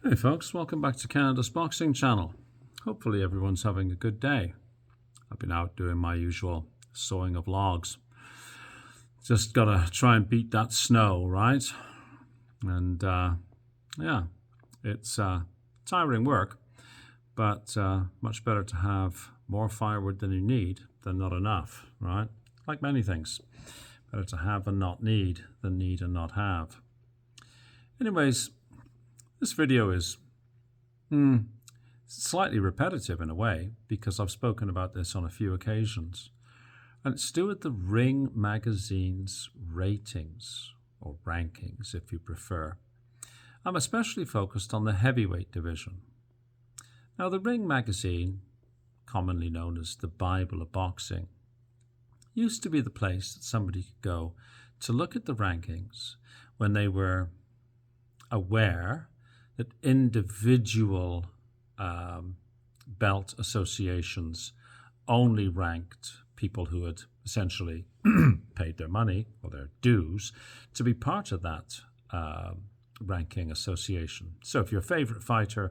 Hey folks, welcome back to Canada's Boxing Channel. Hopefully everyone's having a good day. I've been out doing my usual sowing of logs. Just gotta try and beat that snow, right? And yeah, it's tiring work, but much better to have more firewood than you need than not enough, right? Like many things. Better to have and not need than need and not have. Anyways, this video is slightly repetitive in a way because I've spoken about this on a few occasions. And it's to do with the Ring magazine's ratings, or rankings if you prefer. I'm especially focused on the heavyweight division. Now, the Ring magazine, commonly known as the Bible of boxing, used to be the place that somebody could go to look at the rankings when they were aware that individual belt associations only ranked people who had essentially paid their money or their dues to be part of that ranking association. So if your favorite fighter,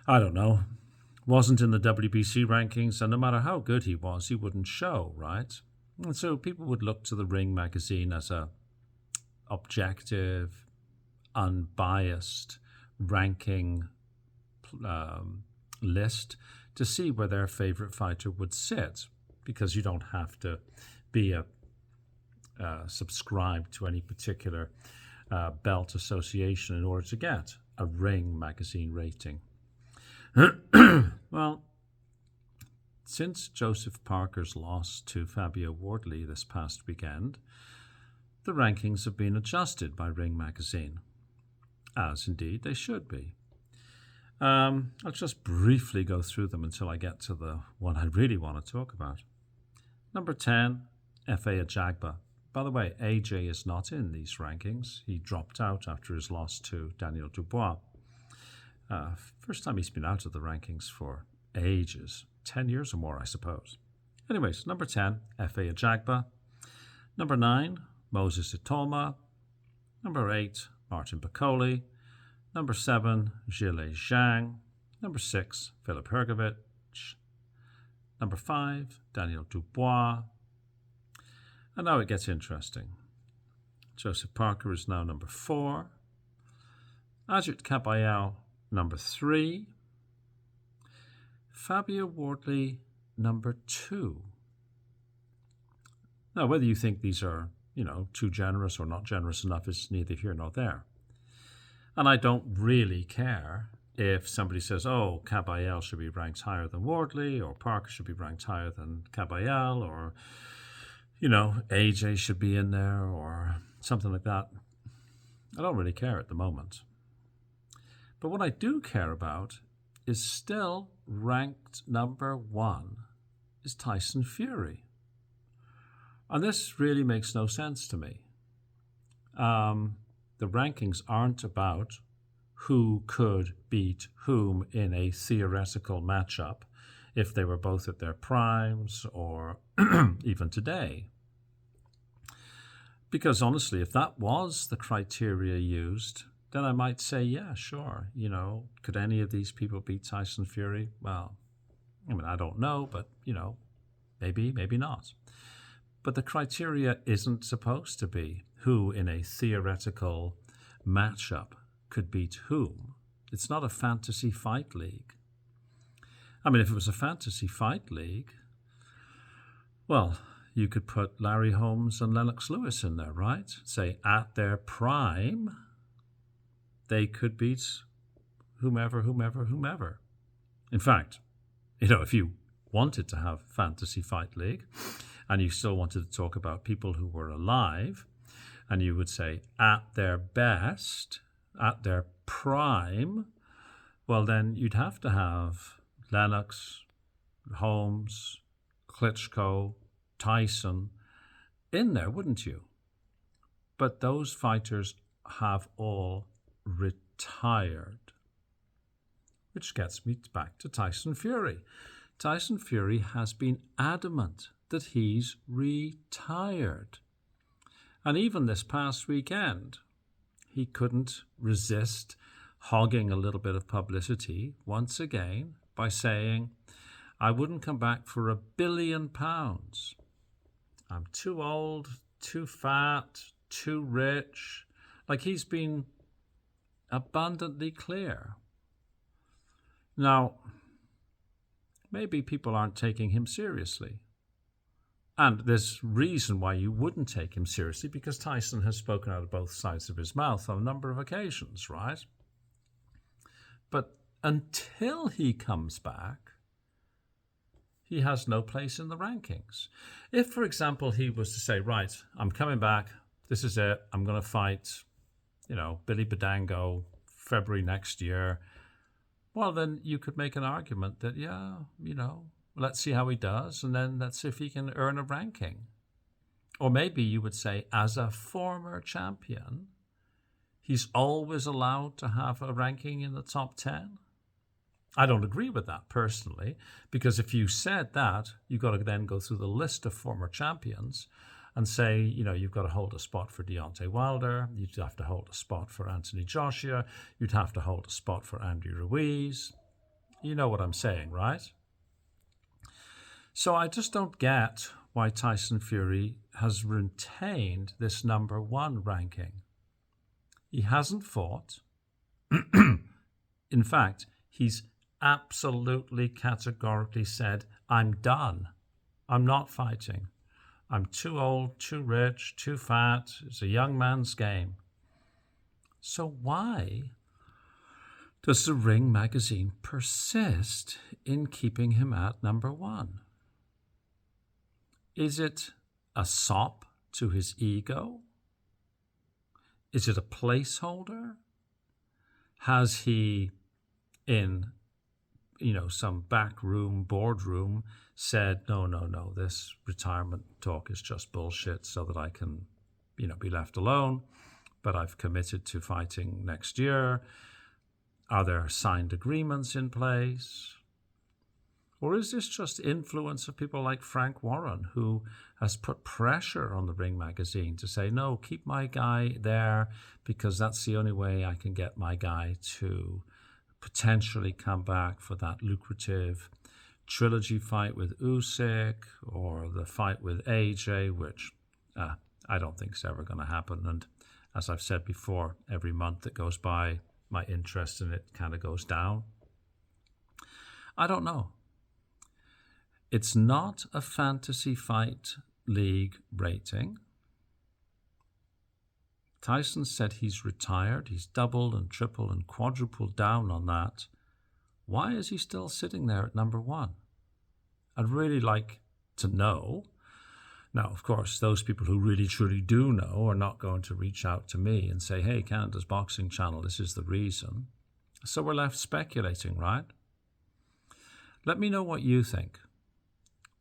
I don't know, wasn't in the WBC rankings, and no matter how good he was, he wouldn't show, right? And so people would look to the Ring magazine as a objective, unbiased ranking list to see where their favorite fighter would sit, because you don't have to be subscribed to any particular belt association in order to get a Ring magazine rating. Well, since Joseph Parker's loss to Parker Wardley this past weekend, the rankings have been adjusted by Ring magazine, as indeed they should be. I'll just briefly go through them until I get to the one I really want to talk about. Number 10, F.A. Ajagba. By the way, AJ is not in these rankings. He dropped out after his loss to Daniel Dubois. First time he's been out of the rankings for ages. 10 years or more, I suppose. Anyways, number 10, F.A. Ajagba. Number 9, Moses Itoma. Number 8, Martin Bakole. Number 7, Zhilei Zhang. Number 6, Filip Hrgovic. Number 5, Daniel Dubois. And now it gets interesting. Joseph Parker is now number 4. Ajit Kabayel, number 3. Parker Wardley, number 2. Now, whether you think these are, too generous or not generous enough is neither here nor there. And I don't really care if somebody says, oh, Kabayel should be ranked higher than Wardley, or Parker should be ranked higher than Kabayel, or, AJ should be in there, or something like that. I don't really care at the moment. But what I do care about is still ranked number 1 is Tyson Fury. And this really makes no sense to me. The rankings aren't about who could beat whom in a theoretical matchup if they were both at their primes or even today. Because honestly, if that was the criteria used, then I might say, yeah, sure. Could any of these people beat Tyson Fury? Well, I don't know, but, maybe, maybe not. But the criteria isn't supposed to be who in a theoretical matchup could beat whom. It's not a fantasy fight league. If it was a fantasy fight league, well, you could put Larry Holmes and Lennox Lewis in there, right? Say at their prime, they could beat whomever. In fact, if you wanted to have fantasy fight league and you still wanted to talk about people who were alive, and you would say at their best, at their prime, well, then you'd have to have Lennox, Holmes, Klitschko, Tyson in there, wouldn't you? But those fighters have all retired. Which gets me back to Tyson Fury. Tyson Fury has been adamant that he's retired. And even this past weekend, he couldn't resist hogging a little bit of publicity once again by saying, I wouldn't come back for £1 billion. I'm too old, too fat, too rich. Like, he's been abundantly clear. Now, maybe people aren't taking him seriously. And there's reason why you wouldn't take him seriously, because Tyson has spoken out of both sides of his mouth on a number of occasions, right? But until he comes back, he has no place in the rankings. If, for example, he was to say, right, I'm coming back, this is it, I'm going to fight, Billy Badango, February next year, well, then you could make an argument that, let's see how he does, and then let's see if he can earn a ranking. Or maybe you would say, as a former champion, he's always allowed to have a ranking in the top 10. I don't agree with that personally, because if you said that, you've got to then go through the list of former champions and say, you've got to hold a spot for Deontay Wilder, you'd have to hold a spot for Anthony Joshua, you'd have to hold a spot for Andy Ruiz. You know what I'm saying, right? So I just don't get why Tyson Fury has retained this number 1 ranking. He hasn't fought. In fact, he's absolutely categorically said, I'm done. I'm not fighting. I'm too old, too rich, too fat. It's a young man's game. So why does the Ring magazine persist in keeping him at number 1? Is it a sop to his ego? Is it a placeholder? Has he, in some back room, boardroom, said, no, this retirement talk is just bullshit so that I can, be left alone, but I've committed to fighting next year? Are there signed agreements in place? Or is this just influence of people like Frank Warren, who has put pressure on the Ring magazine to say, no, keep my guy there because that's the only way I can get my guy to potentially come back for that lucrative trilogy fight with Usyk or the fight with AJ, which I don't think is ever going to happen. And as I've said before, every month that goes by, my interest in it kind of goes down. I don't know. It's not a fantasy fight league rating. Tyson said he's retired. He's doubled and tripled and quadrupled down on that. Why is he still sitting there at number 1? I'd really like to know. Now, of course, those people who really truly do know are not going to reach out to me and say, hey, Canada's Boxing Channel, this is the reason. So we're left speculating, right? Let me know what you think.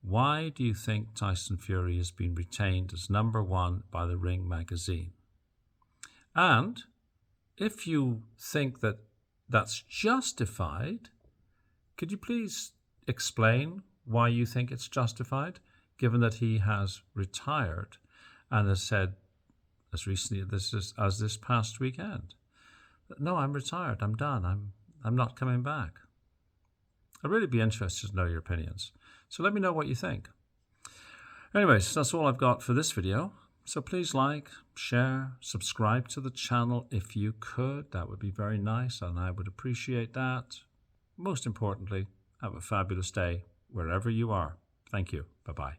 Why do you think Tyson Fury has been retained as number 1 by the Ring magazine? And if you think that that's justified, could you please explain why you think it's justified, given that he has retired and has said as recently as this past weekend, no, I'm retired, I'm done, I'm not coming back. I'd really be interested to know your opinions. So let me know what you think. Anyways, that's all I've got for this video. So please like, share, subscribe to the channel if you could. That would be very nice and I would appreciate that. Most importantly, have a fabulous day wherever you are. Thank you. Bye-bye.